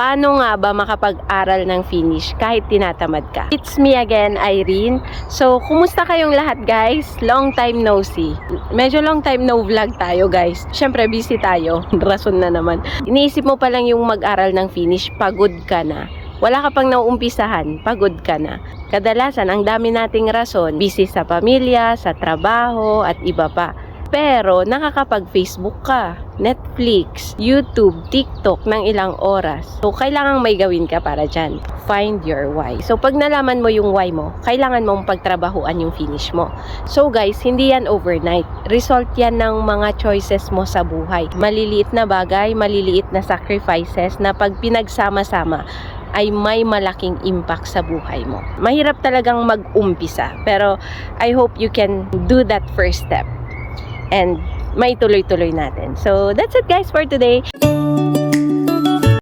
paano nga ba makapag-aral ng Finnish kahit tinatamad ka? It's me again, Irene. So, kumusta kayong lahat guys? Long time no see. Medyo long time no vlog tayo guys. Siyempre, busy tayo. Rason na naman. Iniisip mo pa lang yung mag-aral ng Finnish, pagod ka na. Wala ka pang nauumpisahan, pagod ka na. Kadalasan, ang dami nating rason. Busy sa pamilya, sa trabaho, at iba pa. Pero nakakapag-Facebook ka, Netflix, YouTube, TikTok ng ilang oras. So, kailangang may gawin ka para dyan. Find your why. So, pag nalaman mo yung why mo, kailangan mong pagtrabahuan yung Finnish mo. So, guys, hindi yan overnight. Result yan ng mga choices mo sa buhay. Maliliit na bagay, maliliit na sacrifices na pag pinagsama-sama, ay may malaking impact sa buhay mo. Mahirap talagang mag-umpisa. Pero, I hope you can do that first step. And may tuloy-tuloy natin. So, that's it guys for today.